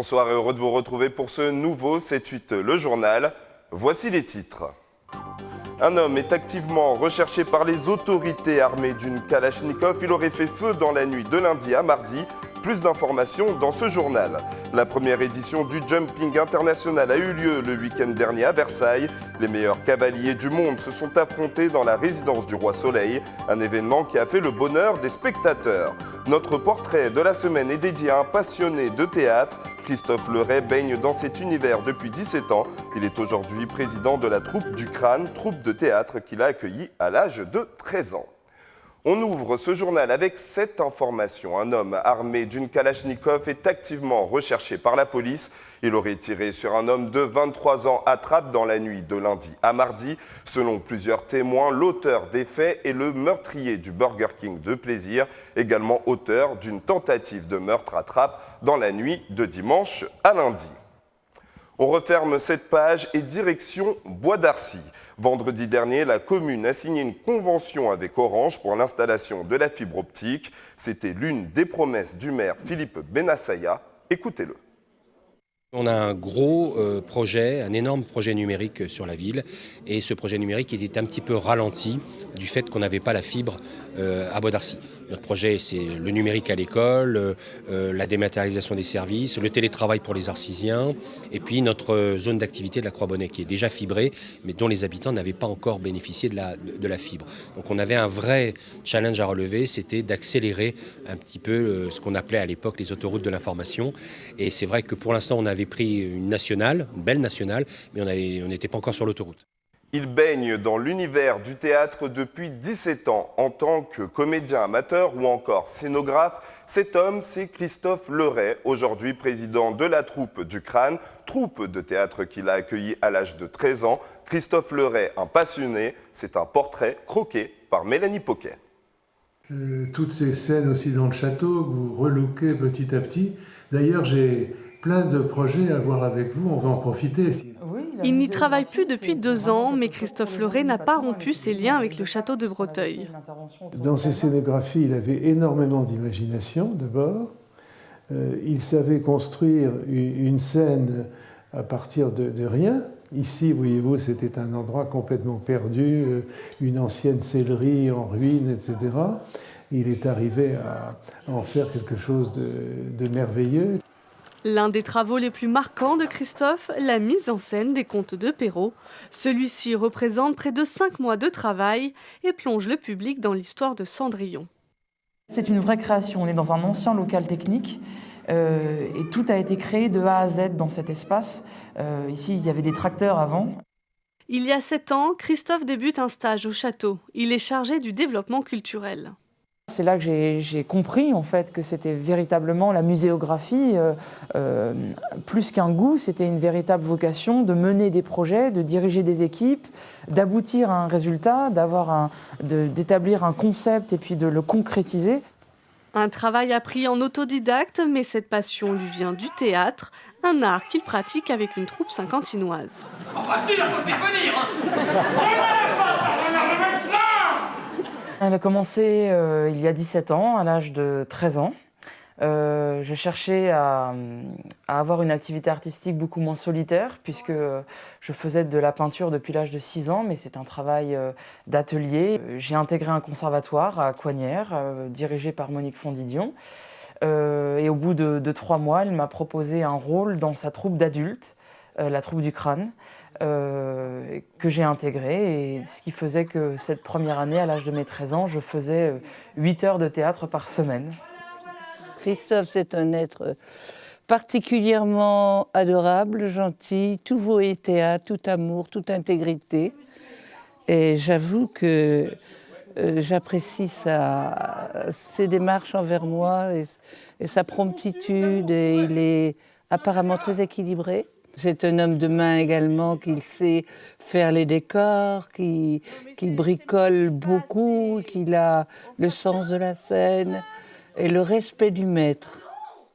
Bonsoir et heureux de vous retrouver pour ce nouveau 7-8 le journal. Voici les titres. Un homme est activement recherché par les autorités armées d'une Kalachnikov. Il aurait fait feu dans la nuit de lundi à mardi. Plus d'informations dans ce journal. La première édition du Jumping International a eu lieu le week-end dernier à Versailles. Les meilleurs cavaliers du monde se sont affrontés dans la résidence du Roi Soleil, un événement qui a fait le bonheur des spectateurs. Notre portrait de la semaine est dédié à un passionné de théâtre. Christophe Leray baigne dans cet univers depuis 17 ans. Il est aujourd'hui président de la troupe du Crâne, troupe de théâtre qu'il a accueillie à l'âge de 13 ans. On ouvre ce journal avec cette information. Un homme armé d'une Kalachnikov est activement recherché par la police. Il aurait tiré sur un homme de 23 ans à Trappes dans la nuit de lundi à mardi. Selon plusieurs témoins, l'auteur des faits est le meurtrier du Burger King de Plaisir, également auteur d'une tentative de meurtre à Trappes dans la nuit de dimanche à lundi. On referme cette page et direction Bois d'Arcy. Vendredi dernier, la commune a signé une convention avec Orange pour l'installation de la fibre optique. C'était l'une des promesses du maire Philippe Benassaya. Écoutez-le. On a un gros projet, un énorme projet numérique sur la ville. Et ce projet numérique était un petit peu ralenti du fait qu'on n'avait pas la fibre à Bois d'Arcy. Notre projet, c'est le numérique à l'école, la dématérialisation des services, le télétravail pour les Arcysiens, et puis notre zone d'activité de la Croix-Bonnet qui est déjà fibrée, mais dont les habitants n'avaient pas encore bénéficié de la fibre. Donc on avait un vrai challenge à relever, c'était d'accélérer un petit peu ce qu'on appelait à l'époque les autoroutes de l'information. Et c'est vrai que pour l'instant, on avait pris une nationale, une belle nationale, mais on n'était pas encore sur l'autoroute. Il baigne dans l'univers du théâtre depuis 17 ans en tant que comédien amateur ou encore scénographe. Cet homme, c'est Christophe Leray, aujourd'hui président de la troupe du Crâne, troupe de théâtre qu'il a accueillie à l'âge de 13 ans. Christophe Leray, un passionné, c'est un portrait croqué par Mélanie Poquet. Toutes ces scènes aussi dans le château, que vous relookez petit à petit. D'ailleurs, j'ai plein de projets à voir avec vous, on va en profiter. Il n'y travaille plus depuis 2 ans, mais Christophe Leray n'a pas rompu ses liens avec le château de Breteuil. Dans ses scénographies, il avait énormément d'imagination, d'abord. Il savait construire une scène à partir de rien. Ici, voyez-vous, c'était un endroit complètement perdu, une ancienne sellerie en ruine, etc. Il est arrivé à en faire quelque chose de merveilleux. L'un des travaux les plus marquants de Christophe, la mise en scène des contes de Perrault. Celui-ci représente près de 5 mois de travail et plonge le public dans l'histoire de Cendrillon. C'est une vraie création, on est dans un ancien local technique et tout a été créé de A à Z dans cet espace. Ici, il y avait des tracteurs avant. Il y a 7 ans, Christophe débute un stage au château. Il est chargé du développement culturel. C'est là que j'ai compris en fait que c'était véritablement la muséographie, plus qu'un goût, c'était une véritable vocation de mener des projets, de diriger des équipes, d'aboutir à un résultat, d'établir un concept et puis de le concrétiser. Un travail appris en autodidacte, mais cette passion lui vient du théâtre, un art qu'il pratique avec une troupe saint-quentinoise. Oh bah si, là, faut le faire venir, Elle a commencé il y a 17 ans, à l'âge de 13 ans. Je cherchais à avoir une activité artistique beaucoup moins solitaire, puisque je faisais de la peinture depuis l'âge de 6 ans, mais c'est un travail d'atelier. J'ai intégré un conservatoire à Coignères, dirigé par Monique Fondidion. Et au bout de 3 mois, elle m'a proposé un rôle dans sa troupe d'adultes, la troupe du Crâne, que j'ai intégré, et ce qui faisait que cette première année, à l'âge de mes 13 ans, je faisais 8 heures de théâtre par semaine. Christophe, c'est un être particulièrement adorable, gentil, tout voétéa, tout amour, toute intégrité. Et j'avoue que j'apprécie ses démarches envers moi et sa promptitude, et il est apparemment très équilibré. C'est un homme de main également, qui sait faire les décors, qui bricole beaucoup, qui a le sens de la scène et le respect du maître.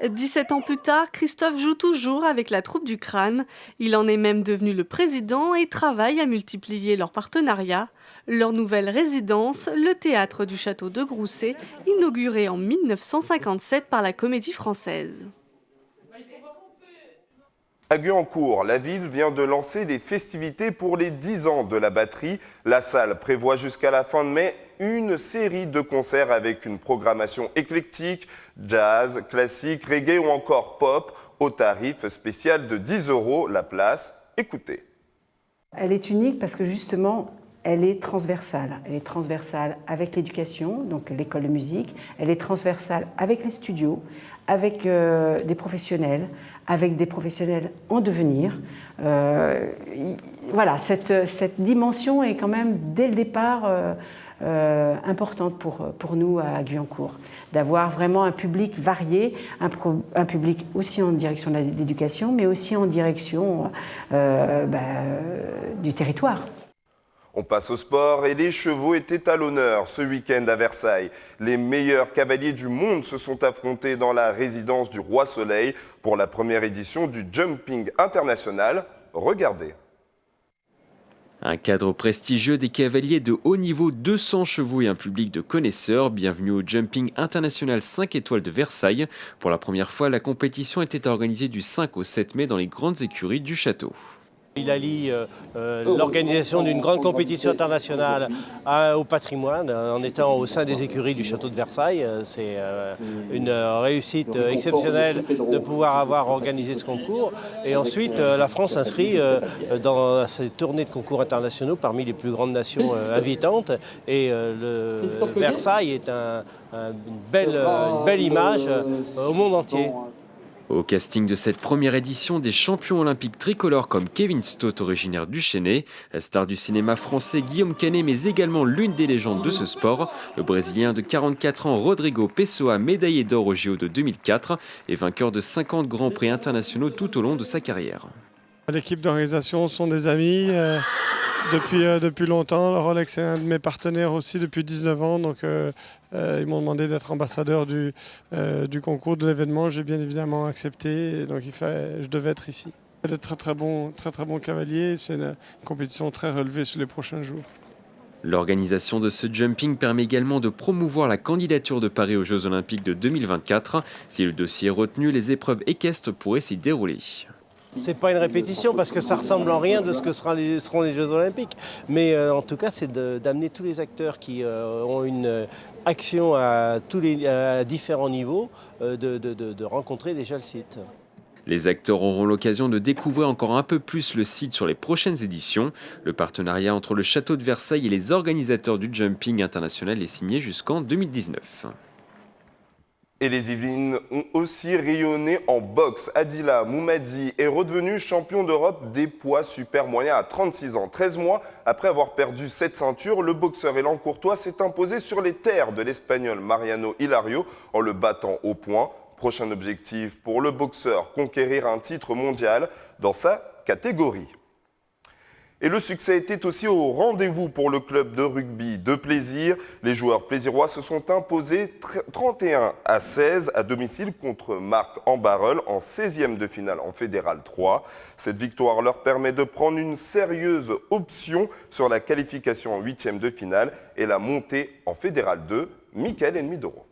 17 ans plus tard, Christophe joue toujours avec la troupe du Crâne. Il en est même devenu le président et travaille à multiplier leurs partenariats. Leur nouvelle résidence, le théâtre du château de Grousset, inauguré en 1957 par la Comédie Française. À Guyancourt, la ville vient de lancer les festivités pour les 10 ans de la batterie. La salle prévoit jusqu'à la fin de mai une série de concerts avec une programmation éclectique, jazz, classique, reggae ou encore pop, au tarif spécial de 10 € la place. Écoutez. Elle est unique parce que justement, elle est transversale. Elle est transversale avec l'éducation, donc l'école de musique. Elle est transversale avec les studios, avec des professionnels, avec des professionnels en devenir. Voilà, cette dimension est quand même, dès le départ, importante pour nous à Guyancourt. D'avoir vraiment un public varié, un public aussi en direction de l'éducation, mais aussi en direction du territoire. On passe au sport et les chevaux étaient à l'honneur ce week-end à Versailles. Les meilleurs cavaliers du monde se sont affrontés dans la résidence du Roi Soleil pour la première édition du Jumping International. Regardez. Un cadre prestigieux, des cavaliers de haut niveau, 200 chevaux et un public de connaisseurs. Bienvenue au Jumping International 5 étoiles de Versailles. Pour la première fois, la compétition était organisée du 5 au 7 mai dans les grandes écuries du château. Il allie l'organisation d'une grande compétition internationale au patrimoine en étant au sein des écuries du château de Versailles. C'est une réussite exceptionnelle de pouvoir avoir organisé ce concours. Et ensuite, la France s'inscrit dans cette tournée de concours internationaux parmi les plus grandes nations invitantes. Et Versailles est une belle image au monde entier. Au casting de cette première édition, des champions olympiques tricolores comme Kevin Stott, originaire du Chesnay, la star du cinéma français Guillaume Canet, mais également l'une des légendes de ce sport, le Brésilien de 44 ans Rodrigo Pessoa, médaillé d'or au JO de 2004 et vainqueur de 50 grands prix internationaux tout au long de sa carrière. L'équipe d'organisation sont des amis depuis longtemps. Le Rolex est un de mes partenaires aussi depuis 19 ans. Donc ils m'ont demandé d'être ambassadeur du concours, de l'événement. J'ai bien évidemment accepté. Donc je devais être ici. De très bons cavaliers. C'est une compétition très relevée sur les prochains jours. L'organisation de ce jumping permet également de promouvoir la candidature de Paris aux Jeux Olympiques de 2024. Si le dossier est retenu, les épreuves équestres pourraient s'y dérouler. C'est pas une répétition parce que ça ressemble en rien de ce que seront les Jeux Olympiques. Mais en tout cas, c'est d'amener tous les acteurs qui ont une action à différents niveaux, de rencontrer déjà le site. Les acteurs auront l'occasion de découvrir encore un peu plus le site sur les prochaines éditions. Le partenariat entre le château de Versailles et les organisateurs du Jumping International est signé jusqu'en 2019. Et les Yvelines ont aussi rayonné en boxe. Adila Moumadi est redevenu champion d'Europe des poids super moyens à 36 ans. 13 mois après avoir perdu cette ceinture, le boxeur élan-courtois s'est imposé sur les terres de l'Espagnol Mariano Hilario en le battant au poing. Prochain objectif pour le boxeur, conquérir un titre mondial dans sa catégorie. Et le succès était aussi au rendez-vous pour le club de rugby de Plaisir. Les joueurs plaisirois se sont imposés 31-16 à domicile contre Marc-en-Barœul en 16e de finale en Fédéral 3. Cette victoire leur permet de prendre une sérieuse option sur la qualification en 8e de finale et la montée en Fédéral 2. Mickaël Enmidoro.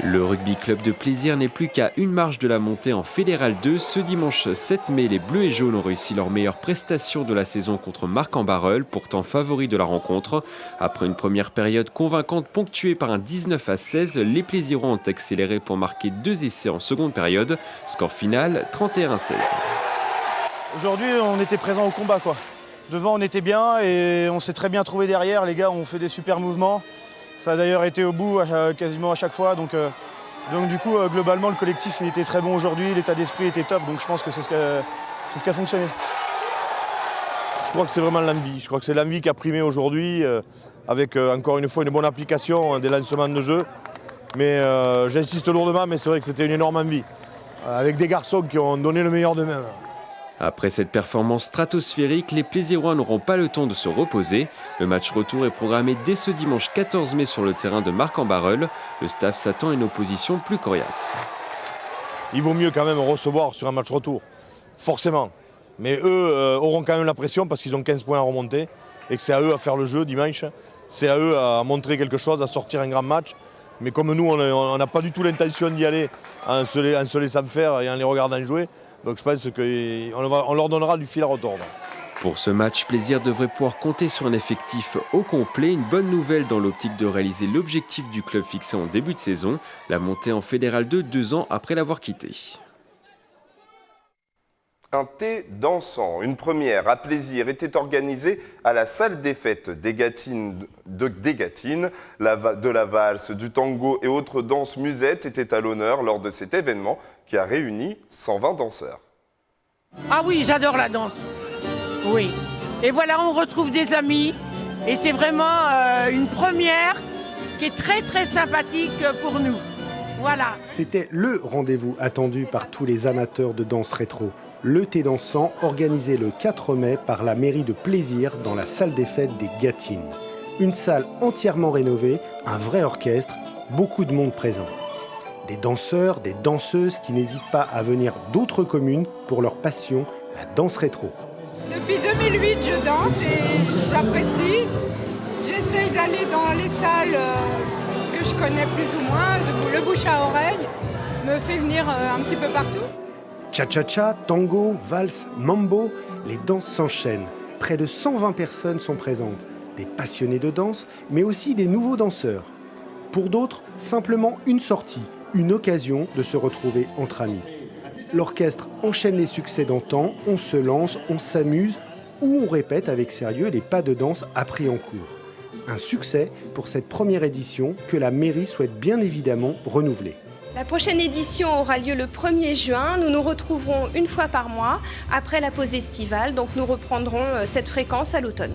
Le rugby club de Plaisir n'est plus qu'à une marche de la montée en Fédéral 2. Ce dimanche 7 mai, les Bleus et Jaunes ont réussi leur meilleure prestation de la saison contre Marc-en-Barœul, pourtant favori de la rencontre. Après une première période convaincante ponctuée par un 19-16, les Plaisirois ont accéléré pour marquer 2 essais en seconde période. Score final 31-16. Aujourd'hui, on était présent au combat, quoi. Devant, on était bien et on s'est très bien trouvé derrière. Les gars ont fait des super mouvements. Ça a d'ailleurs été au bout quasiment à chaque fois. Donc du coup, globalement, le collectif il était très bon aujourd'hui. L'état d'esprit était top. Donc je pense que c'est ce qui a fonctionné. Je crois que c'est vraiment l'envie. Je crois que c'est l'envie qui a primé aujourd'hui avec encore une fois une bonne application des lancements de jeu. Mais j'insiste lourdement, mais c'est vrai que c'était une énorme envie. Avec des garçons qui ont donné le meilleur d'eux-mêmes. Après cette performance stratosphérique, les Plaisirois n'auront pas le temps de se reposer. Le match retour est programmé dès ce dimanche 14 mai sur le terrain de Marc-en-Barœul. Le staff s'attend à une opposition plus coriace. Il vaut mieux quand même recevoir sur un match retour, forcément. Mais eux auront quand même la pression parce qu'ils ont 15 points à remonter et que c'est à eux à faire le jeu dimanche. C'est à eux à montrer quelque chose, à sortir un grand match. Mais comme nous, on n'a pas du tout l'intention d'y aller en se laissant faire et en les regardant jouer. Donc je pense qu'on leur donnera du fil à retordre. Pour ce match, Plaisir devrait pouvoir compter sur un effectif au complet. Une bonne nouvelle dans l'optique de réaliser l'objectif du club fixé en début de saison, la montée en Fédéral 2 2 ans après l'avoir quitté. Un thé dansant, une première à Plaisir, était organisée à la salle des fêtes des Gâtines, de la valse, du tango et autres danses musettes étaient à l'honneur lors de cet événement qui a réuni 120 danseurs. Ah oui, j'adore la danse. Oui. Et voilà, on retrouve des amis et c'est vraiment une première qui est très très sympathique pour nous. Voilà. C'était le rendez-vous attendu par tous les amateurs de danse rétro. Le thé dansant organisé le 4 mai par la mairie de Plaisir dans la salle des fêtes des Gâtines. Une salle entièrement rénovée, un vrai orchestre, beaucoup de monde présent. Des danseurs, des danseuses qui n'hésitent pas à venir d'autres communes pour leur passion, la danse rétro. Depuis 2008, je danse et j'apprécie. J'essaye d'aller dans les salles que je connais plus ou moins. Le bouche à oreille me fait venir un petit peu partout. Cha-cha-cha, tango, valse, mambo, les danses s'enchaînent. Près de 120 personnes sont présentes. Des passionnés de danse, mais aussi des nouveaux danseurs. Pour d'autres, simplement une sortie, une occasion de se retrouver entre amis. L'orchestre enchaîne les succès d'antan, on se lance, on s'amuse ou on répète avec sérieux les pas de danse appris en cours. Un succès pour cette première édition que la mairie souhaite bien évidemment renouveler. La prochaine édition aura lieu le 1er juin. Nous nous retrouverons une fois par mois après la pause estivale. Donc nous reprendrons cette fréquence à l'automne.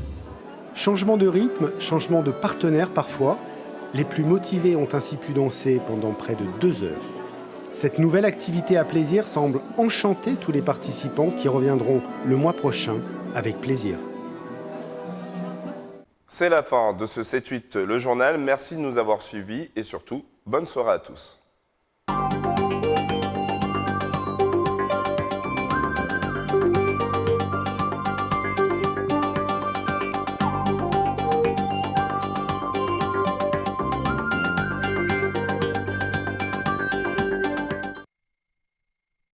Changement de rythme, changement de partenaire parfois. Les plus motivés ont ainsi pu danser pendant près de 2 heures. Cette nouvelle activité à Plaisir semble enchanter tous les participants qui reviendront le mois prochain avec plaisir. C'est la fin de ce 7-8 le journal. Merci de nous avoir suivis et surtout, bonne soirée à tous.